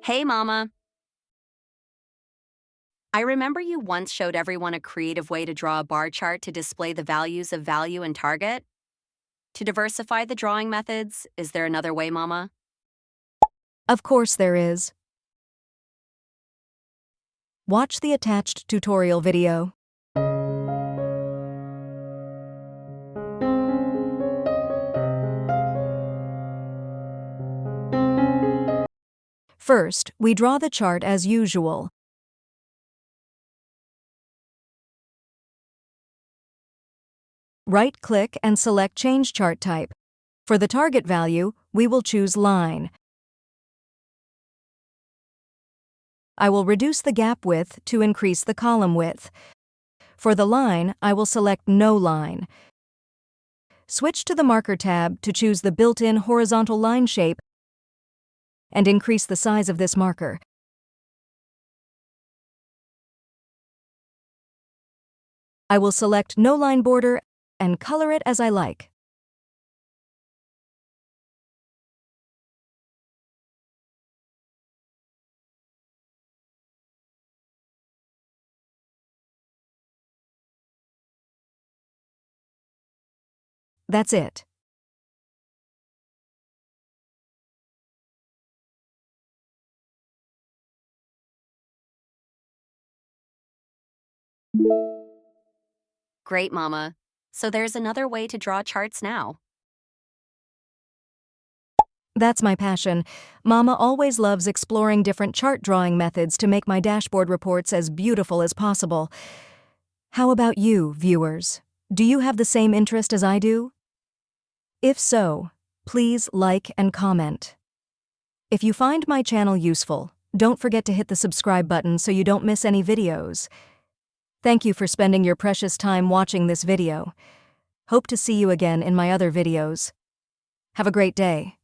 Hey, Mama. I remember you once showed everyone a creative way to draw a bar chart to display the values of value and target. To diversify the drawing methods, is there another way, Mama? Of course there is. Watch the attached tutorial video. First, we draw the chart as usual. Right-click and select Change Chart Type. For the target value, we will choose Line. I will reduce the gap width to increase the column width. For the line, I will select No Line. Switch to the Marker tab to choose the built-in horizontal line shape and increase the size of this marker. I will select No Line Border and color it as I like. That's it. Great, Mama. So there's another way to draw charts now. That's my passion. Mama always loves exploring different chart drawing methods to make my dashboard reports as beautiful as possible. How about you, viewers? Do you have the same interest as I do? If so, please like and comment. If you find my channel useful, don't forget to hit the subscribe button so you don't miss any videos. Thank you for spending your precious time watching this video. Hope to see you again in my other videos. Have a great day.